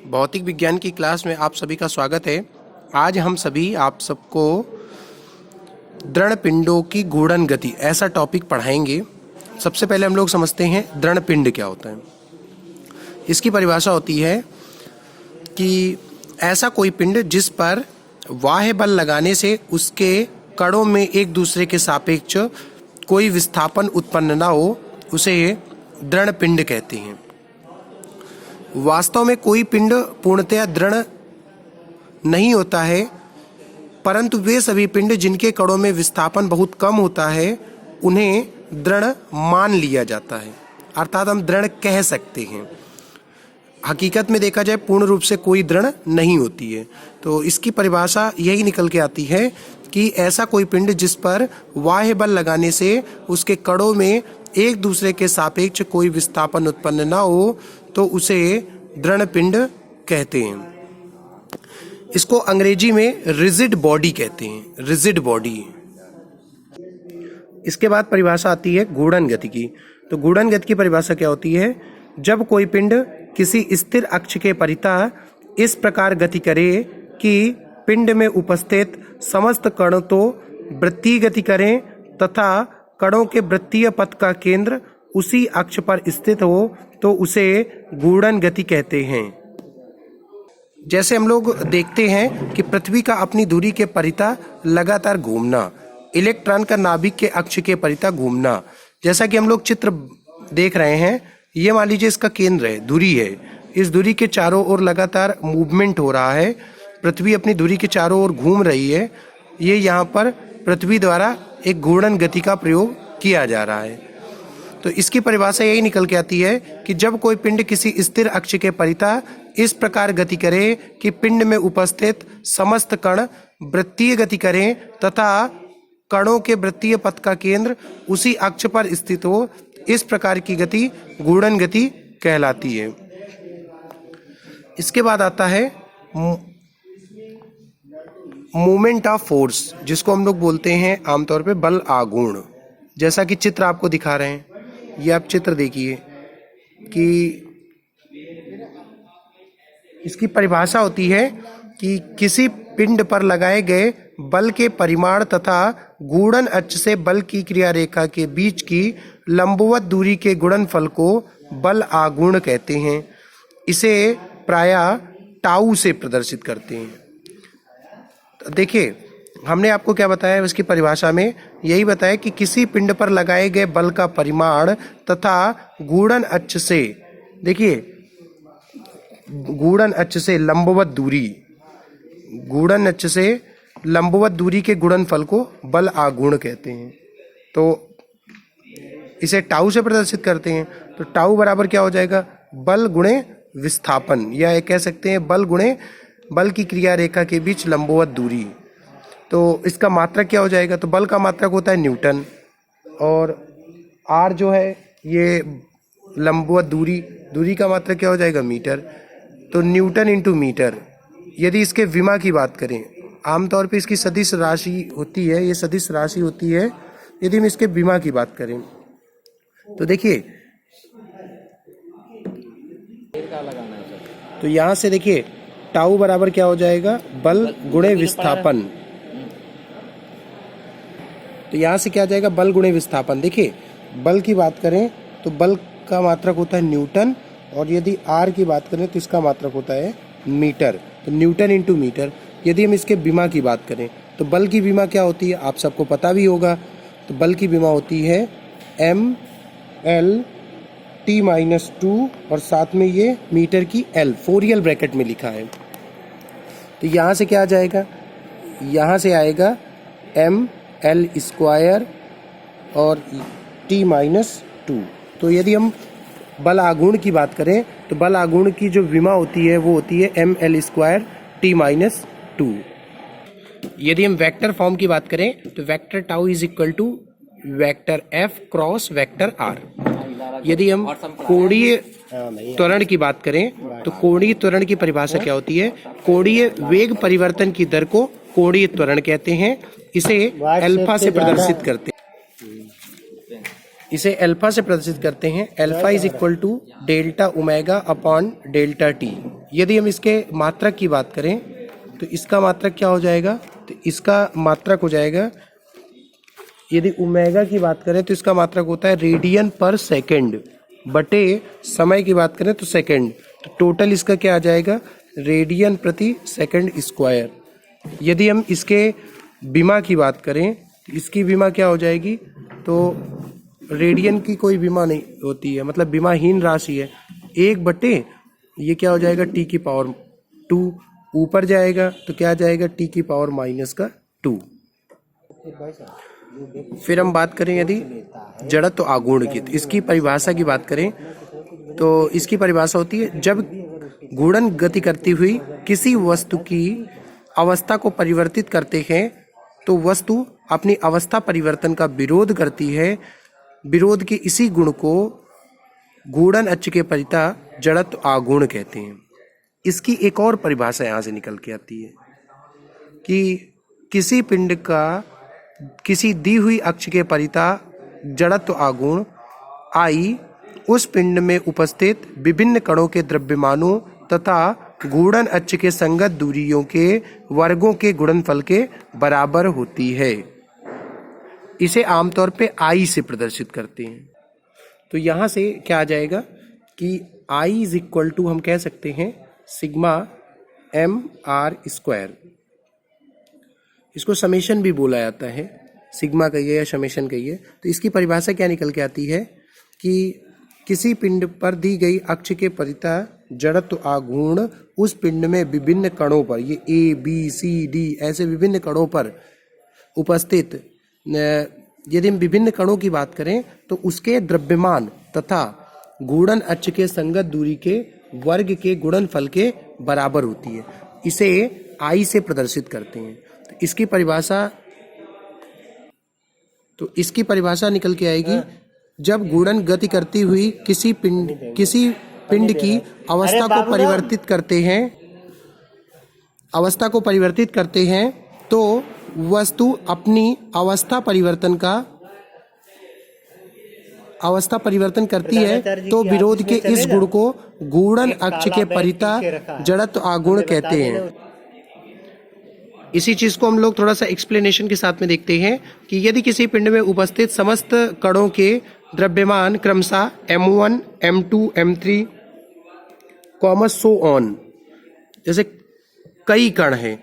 भौतिक विज्ञान की क्लास में आप सभी का स्वागत है। आज हम सभी आप सबको दृढ़ पिंडों की घूर्णन गति ऐसा टॉपिक पढ़ाएंगे। सबसे पहले हम लोग समझते हैं दृढ़ पिंड क्या होता है। इसकी परिभाषा होती है कि ऐसा कोई पिंड जिस पर बाह्य बल लगाने से उसके कणों में एक दूसरे के सापेक्ष कोई विस्थापन उत्पन्न न हो, उसे दृढ़ पिंड कहते हैं। वास्तव में कोई पिंड पूर्णतया दृढ़ नहीं होता है, परंतु वे सभी पिंड जिनके कणों में विस्थापन बहुत कम होता है उन्हें दृढ़ मान लिया जाता है, अर्थात हम दृढ़ कह सकते हैं। हकीकत में देखा जाए पूर्ण रूप से कोई दृढ़ नहीं होती है। तो इसकी परिभाषा यही निकल के आती है कि ऐसा कोई पिंड जिस पर बाह्य बल लगाने से उसके कणों में एक दूसरे के सापेक्ष कोई विस्थापन उत्पन्न न हो तो उसे दृढ़ पिंड कहते हैं। इसको अंग्रेजी में रिजिड बॉडी कहते हैं, रिजिड बॉडी। इसके बाद परिभाषा आती है घूर्णन गति की। तो घूर्णन गति की परिभाषा क्या होती है? जब कोई पिंड किसी स्थिर अक्ष के परितः इस प्रकार गति करे कि पिंड में उपस्थित समस्त कण तो वृत्तीय गति करें तथा कणों के वृत्तीय पथ का केंद्र उसी अक्ष पर स्थित हो तो उसे घूर्णन गति कहते हैं। जैसे हम लोग देखते हैं कि पृथ्वी का अपनी दूरी के परितः लगातार घूमना, इलेक्ट्रॉन का नाभिक के अक्ष के परितः घूमना, जैसा कि हम लोग चित्र देख रहे हैं, ये मान लीजिए इसका केंद्र है, धुरी है। इस धुरी के चारों ओर लगातार मूवमेंट हो रहा है, पृथ्वी अपनी धुरी के चारों ओर घूम रही है। ये यहाँ पर पृथ्वी द्वारा एक घूर्णन गति का प्रयोग किया जा रहा है। तो इसकी परिभाषा यही निकल के आती है कि जब कोई पिंड किसी स्थिर अक्ष के परितः इस प्रकार गति करे कि पिंड में उपस्थित समस्त कण वृत्तीय गति करें तथा कणों के वृत्तीय पथ का केंद्र उसी अक्ष पर स्थित हो, इस प्रकार की गति घूर्णन गति कहलाती है। इसके बाद आता है मोमेंट ऑफ फोर्स, जिसको हम लोग बोलते हैं आमतौर पे बल आघूर्ण। जैसा कि चित्र आपको दिखा रहे हैं, ये आप चित्र देखिए कि इसकी परिभाषा होती है कि किसी पिंड पर लगाए गए बल के परिमाण तथा घूर्णन अक्ष से बल की क्रिया रेखा के बीच की लंबवत दूरी के गुणनफल को बल आघूर्ण कहते हैं। इसे प्रायः टाउ से प्रदर्शित करते हैं। तो देखिए, हमने आपको क्या बताया इसकी परिभाषा में? यही बताया कि किसी पिंड पर लगाए गए बल का परिमाण तथा घूर्णन अक्ष से, देखिए घूर्णन अक्ष से लंबवत दूरी, घूर्णन अक्ष से लंबवत दूरी के गुणनफल को बल आघूर्ण कहते हैं। तो इसे टाउ से प्रदर्शित करते हैं। तो टाउ बराबर क्या हो जाएगा? बल गुणे विस्थापन, या ये कह सकते हैं बल गुणे बल की क्रिया रेखा के बीच लंबवत दूरी। तो इसका मात्रक क्या हो जाएगा? तो बल का मात्रक होता है न्यूटन, और आर जो है ये लंबवत दूरी का मात्रक क्या हो जाएगा? मीटर। तो न्यूटन इंटू मीटर। यदि इसके विमा की बात करें, आमतौर पे इसकी सदिश राशि होती है, ये सदिश राशि होती है। यदि हम इसके विमा की बात करें तो देखिए, तो यहाँ से देखिए टाउ बराबर क्या हो जाएगा? बल गुणे विस्थापन। तो यहाँ से क्या आ जाएगा? बल गुणे विस्थापन। देखिए, बल की बात करें तो बल का मात्रक होता है न्यूटन, और यदि आर की बात करें तो इसका मात्रक होता है मीटर। तो न्यूटन इंटू मीटर। यदि हम इसके विमा की बात करें तो बल की विमा क्या होती है? आप सबको पता भी होगा। तो बल की विमा होती है mL/T-2, और साथ में ये मीटर की L 4L ब्रैकेट में लिखा है। तो यहाँ से क्या आ जाएगा? यहाँ से आएगा mL² और T-2। तो यदि हम बल आघूर्ण की बात करें तो बल आघूर्ण की जो विमा होती है वो होती है mL² T-2। यदि हम वेक्टर फॉर्म की बात करें तो vector tau is equal to vector F cross vector R। यदि हम कोणीय त्वरण की बात करें तो कोणीय त्वरण की परिभाषा क्या होती है? कोणीय वेग परिवर्तन की दर को कोणीय त्वरण कहते हैं। इसे अल्फा से प्रदर्शित करते हैं। इसे अल्फा से प्रदर्शित करते हैं। Alpha is equal to delta omega upon delta t. यदि हम इसके मात्रक की बात करें तो इसका मात्रक क्या हो जाएगा, तो इसका मात्रक हो जाएगा, यदि ओमेगा की बात करें तो इसका मात्रक होता है रेडियन पर सेकंड बटे समय की बात करें तो सेकंड, तो टोटल इसका क्या आ जाएगा, रेडियन प्रति सेकंड स्क्वायर। यदि हम इसके विमा की बात करें तो इसकी विमा क्या हो जाएगी, तो रेडियन की कोई विमा नहीं होती है, मतलब विमाहीन राशि है, 1/, ये क्या हो जाएगा टी की पावर 2, ऊपर जाएगा तो क्या जाएगा टी की पावर -2। फिर हम बात करें यदि जड़त्व आघूर्ण की, तो इसकी परिभाषा की बात करें तो इसकी परिभाषा होती है, जब घूर्णन गति करती हुई किसी वस्तु की अवस्था को परिवर्तित करते हैं तो वस्तु अपनी अवस्था परिवर्तन का विरोध करती है। विरोध के इसी गुण को घूर्णन अक्ष के परिता जड़त्व आघूर्ण कहते हैं। इसकी एक और परिभाषा यहाँ से निकल के आती है कि किसी पिंड का किसी दी हुई अक्ष के परिता जड़त्व आघूर्ण I उस पिंड में उपस्थित विभिन्न कणों के द्रव्यमानों तथा घूर्णन अक्ष के संगत दूरियों के वर्गों के गुणनफल के बराबर होती है। इसे आमतौर पे I से प्रदर्शित करते हैं। तो यहाँ से क्या आ जाएगा कि I = हम कह सकते हैं सिग्मा mr², इसको समेशन भी बोला जाता है, सिग्मा कहिए या समेशन कहिए। तो इसकी परिभाषा क्या निकल के आती है कि किसी पिंड पर दी गई अक्ष के परिता जड़त्व आघूर्ण उस पिंड में विभिन्न कणों पर, ये A B C D ऐसे विभिन्न कणों पर उपस्थित, यदि हम विभिन्न कणों की बात करें तो उसके द्रव्यमान तथा घूर्णन अक्ष के संगत दूरी के वर्ग के गुणनफल के बराबर होती है। इसे I से प्रदर्शित करते हैं। तो इसकी परिभाषा निकल के आएगी, जब घूर्णन गति करती हुई किसी पिंड की अवस्था को परिवर्तित करते हैं तो वस्तु अपनी अवस्था परिवर्तन करती है, तो विरोध के इस गुण को घूर्णन अक्ष के परिता जड़त्व आघूर्ण कहते हैं। इसी चीज को हम लोग थोड़ा सा एक्सप्लेनेशन के साथ में देखते हैं कि यदि किसी पिंड में उपस्थित समस्त कणों के द्रव्यमान क्रमशः m1 m2 m3 so on, जैसे कई कण हैं,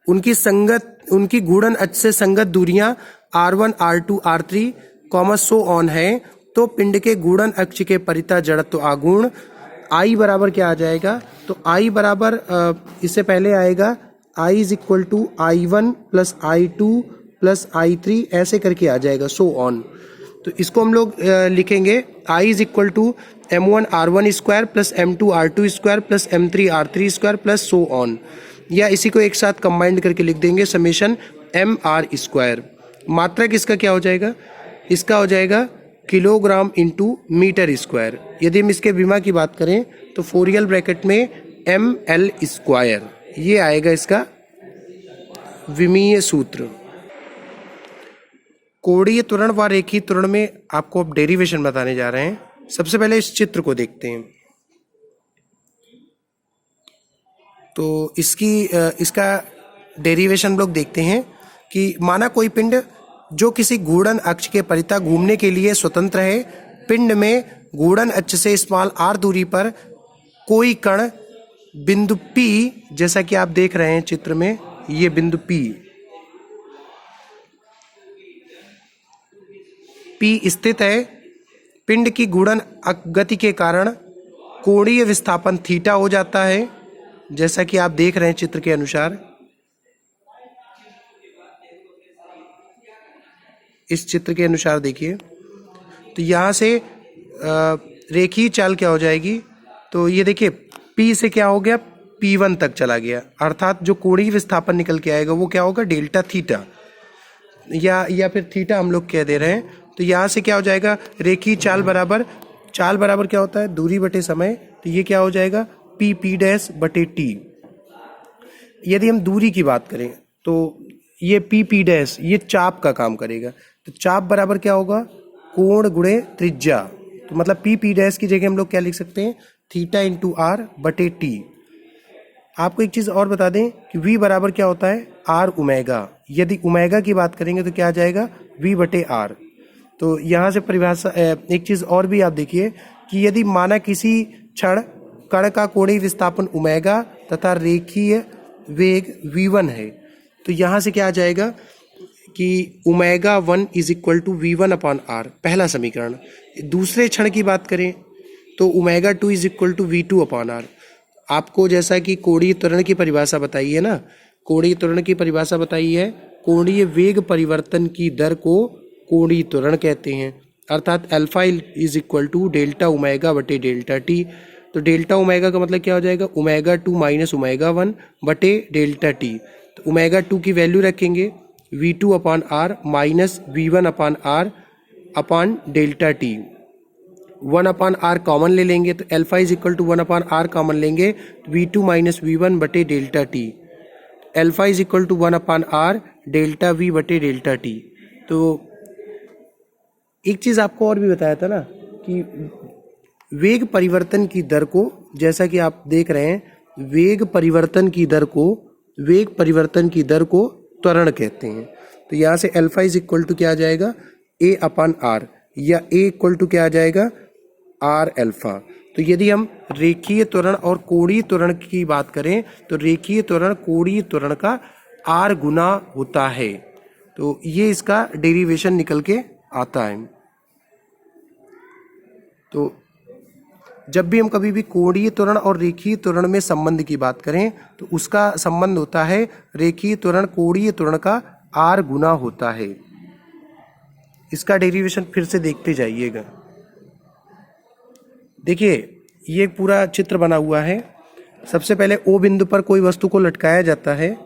उनकी घूर्णन अक्ष से संगत दूरियां r1 r2 r3 so on है, तो पिंड के घूर्णन अक्ष के परिता जड़त्व आघूर्ण I बराबर क्या आ जाएगा, तो I बराबर इससे पहले आएगा I = I1 + I2 + I3 ऐसे करके आ जाएगा सो ऑन। तो इसको हम लोग लिखेंगे I = m1 r1² + m2 r2² + m3 r3² + so on, या इसी को एक साथ कंबाइंड करके लिख देंगे समेशन mr²। मात्रक इसका क्या हो जाएगा, इसका हो जाएगा किलोग्राम × मीटर²। यदि हम इसके विमा की बात करें तो फोरियल ब्रैकेट में ml², ये आएगा इसका विमीय सूत्र। कोणीय त्वरण व रेखीय त्वरण में आपको अब डेरिवेशन बताने जा रहे हैं। सबसे पहले इस चित्र को देखते हैं। तो इसका डेरिवेशन हम लोग देखते हैं कि माना कोई पिंड जो किसी घूर्णन अक्ष के परिता घूमने के लिए स्वतंत्र है, पिंड में घूर्णन अक्ष से r दूरी पर कोई कण बिंदु P, जैसा कि आप देख रहे हैं चित्र में, ये बिंदु P स्थित है। पिंड की घूर्णन गति के कारण कोणीय विस्थापन थीटा हो जाता है, जैसा कि आप देख रहे हैं चित्र के अनुसार। इस चित्र के अनुसार देखिए, तो यहाँ से रेखीय चाल क्या हो जाएगी, तो ये देखिए P से क्या हो गया, P1 तक चला गया, अर्थात जो कोणीय विस्थापन निकल के आएगा वो क्या होगा, डेल्टा थीटा, या फिर थीटा हम लोग कह दे रहे हैं। तो यहाँ से क्या हो जाएगा, रेखीय चाल बराबर क्या होता है, दूरी बटे समय, तो ये क्या हो जाएगा P(P')/T। यदि हम दूरी की बात करें तो ये P(P') ये चाप का काम करेगा, तो चाप बराबर क्या होगा, कोण गुणे त्रिज्या। तो मतलब P(P') की जगह हम लोग क्या लिख सकते हैं, थीटा × r/T। आपको एक चीज़ और बता दें कि v बराबर क्या होता है, आर ओमेगा। यदि ओमेगा की बात करेंगे तो क्या आ जाएगा, v बटे आर। तो यहाँ से परिभाषा एक चीज़ और भी आप देखिए कि यदि माना किसी क्षण कण का कोणीय विस्थापन ओमेगा तथा रेखीय वेग v1 है, तो यहाँ से क्या आ जाएगा कि omega 1 is equal to v1 upon r, पहला समीकरण। दूसरे क्षण की बात करें तो omega 2 is equal to v2 upon r. आपको जैसा कि कोणीय त्वरण की परिभाषा बताई है ना, कोणीय त्वरण की परिभाषा बताई है, कोणीय वेग परिवर्तन की दर को कोणीय त्वरण कहते हैं, अर्थात alpha is equal to delta omega बटे डेल्टा टी। तो डेल्टा ओमेगा का मतलब क्या हो जाएगा, ओमेगा 2 माइनस ओमेगा 1 बटे डेल्टा टी। तो ओमेगा 2 की वैल्यू रखेंगे v2 upon r minus v1 upon r upon delta t. 1 upon r common ले लेंगे तो alpha is equal to 1 upon r common लेंगे तो v2 माइनस v1 बटे delta t. Alpha is equal to 1 upon r delta v बटे delta t. तो एक चीज़ आपको और भी बताया था ना कि वेग परिवर्तन की दर को, जैसा कि आप देख रहे हैं, वेग परिवर्तन की दर को त्वरण कहते हैं। तो यहाँ से अल्फा इज इक्वल टू क्या आ जाएगा, a अपॉन आर, या a इक्वल टू क्या आ जाएगा, आर अल्फा। तो यदि हम रेखीय त्वरण और कोणीय त्वरण की बात करें तो रेखीय त्वरण कोणीय त्वरण का आर गुना होता है। तो ये इसका डेरिवेशन निकल के आता है। तो जब भी हम कभी भी कोणीय त्वरण और रेखीय त्वरण में संबंध की बात करें तो उसका संबंध होता है रेखीय त्वरण कोणीय त्वरण का आर गुना होता है। इसका डेरिवेशन फिर से देखते जाइएगा। देखिए ये पूरा चित्र बना हुआ है। सबसे पहले ओ बिंदु पर कोई वस्तु को लटकाया जाता है,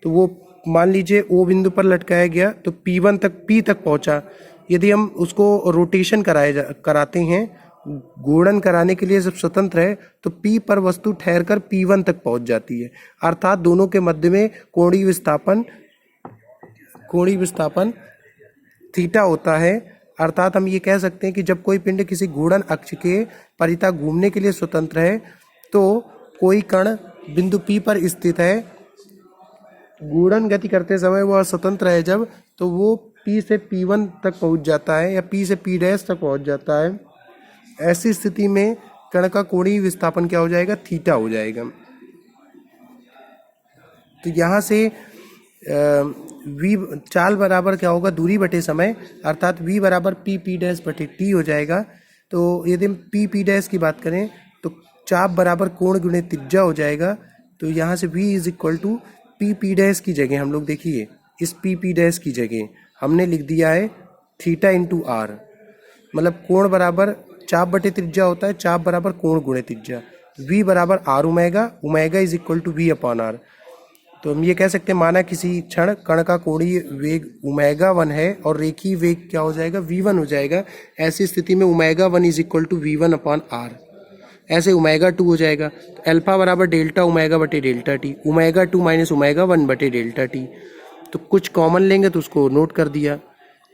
तो वो मान लीजिए ओ बिंदु पर लटकाया गया तो P1 तक P तक पहुंचा। यदि हम उसको रोटेशन कराते हैं, घूर्णन कराने के लिए जब स्वतंत्र है तो P पर वस्तु ठहरकर P1 तक पहुंच जाती है, अर्थात दोनों के मध्य में कोणीय विस्थापन थीटा होता है। अर्थात हम ये कह सकते हैं कि जब कोई पिंड किसी घूर्णन अक्ष के परितः घूमने के लिए स्वतंत्र है तो कोई कण बिंदु P पर स्थित है, घूर्णन गति करते समय वह स्वतंत्र है जब, तो वो P से P1 तक पहुंच जाता है या P से P डैश तक पहुंच जाता है। ऐसी स्थिति में कण का कोणीय विस्थापन क्या हो जाएगा, थीटा हो जाएगा। तो यहाँ से v चाल बराबर क्या होगा, दूरी बटे समय, अर्थात v बराबर p डैश बटे t हो जाएगा। तो यदि हम p डैश की बात करें तो चाप बराबर कोण गुणे त्रिज्या हो जाएगा। तो यहाँ से v is equal to p dash की जगह हम लोग देखिए, इस p डैश की जगह हमने लिख दिया है थीटा इंटू आर, मतलब कोण बराबर चाप बटे त्रिज्या होता है, चाप बराबर कोण गुणे त्रिज्या। v बराबर r omega, omega is equal to v upon r. तो हम ये कह सकते हैं माना किसी क्षण कण का कोणीय वेग ओमेगा 1 है और रेखीय वेग क्या हो जाएगा, v1 हो जाएगा। ऐसी स्थिति में omega 1 is equal to v1 upon r, ऐसे ओमेगा 2 हो जाएगा। तो अल्फा बराबर डेल्टा ओमेगा बटे delta t, omega 2 minus omega 1 बटे डेल्टा टी। तो कुछ कॉमन लेंगे तो उसको नोट कर दिया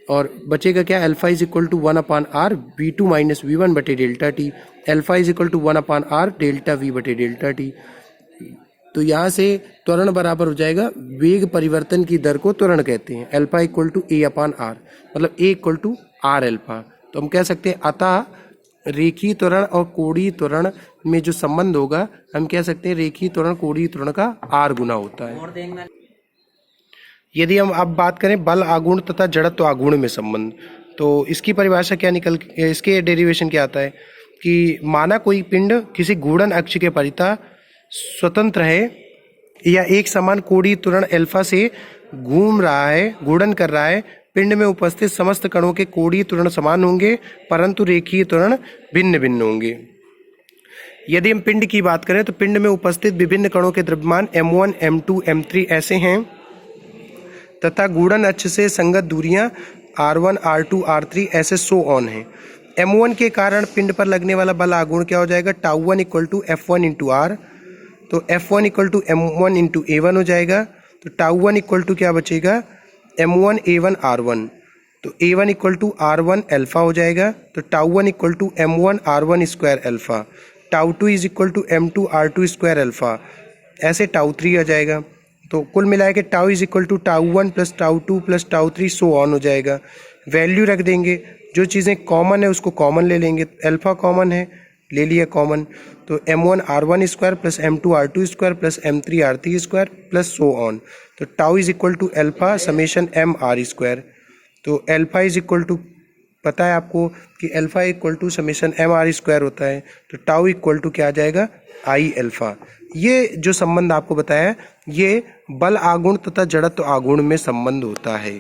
और बचेगा क्या, alpha is equal to 1 upon r v2 minus v1 बटे delta t, alpha is equal to 1 upon r delta v बटे डेल्टा टी। तो यहाँ से त्वरण बराबर हो जाएगा वेग परिवर्तन की दर को त्वरण कहते हैं, alpha equal to a upon r, मतलब a equal to r alpha. तो हम कह सकते हैं अतः रेखीय त्वरण और कोणीय त्वरण में जो संबंध होगा हम कह सकते हैं रेखीय त्वरण कोणीय त्वरण का आर गुना होता है। यदि हम अब बात करें बल आघूर्ण तथा जड़त्व आघूर्ण में संबंध, तो इसकी परिभाषा क्या इसके डेरिवेशन क्या आता है कि माना कोई पिंड किसी घूर्णन अक्ष के परितः स्वतंत्र है या एक समान कोणीय त्वरण अल्फा से घूम रहा है, घूर्णन कर रहा है, पिंड में उपस्थित समस्त कणों के कोणीय त्वरण समान होंगे परंतु रेखीय त्वरण भिन्न भिन्न होंगे। यदि हम पिंड की बात करें तो पिंड में उपस्थित विभिन्न कणों के द्रव्यमान m1, m2, m3 ऐसे हैं तथा घूर्णन अक्ष से संगत दूरियां r1, r2, r3 ऐसे सो ऑन हैं। m1 के कारण पिंड पर लगने वाला बल आघूर्ण क्या हो जाएगा, τ1 equal to f1 into are, तो f1 equal to m1 into a1 हो जाएगा। तो τ1 इक्वल टू क्या बचेगा, m1 a1 r1, तो a1 equal to r1 alpha हो जाएगा। तो τ1 equal to m1 r1 square alpha, τ2 is equal to m2 r2 square alpha, ऐसे टाउ 3 आ जाएगा। तो कुल मिला के tau is equal to tau 1 plus tau 2 plus tau 3 so on हो जाएगा। वैल्यू रख देंगे, जो चीज़ें कॉमन है उसको कॉमन ले लेंगे। अल्फ़ा कॉमन है, ले लिया कॉमन, तो m1 r1 square plus m2 r2 square plus m3 r3 square plus so on. तो tau is equal to alpha summation m r square. तो अल्फ़ा इज इक्वल टू, पता है आपको कि alpha equal to summation m r square होता है, तो tau equal to क्या आ जाएगा, आई अल्फ़ा। ये जो संबंध आपको बताया, ये बल आघूर्ण तथा जड़त्व आघूर्ण में संबंध होता है।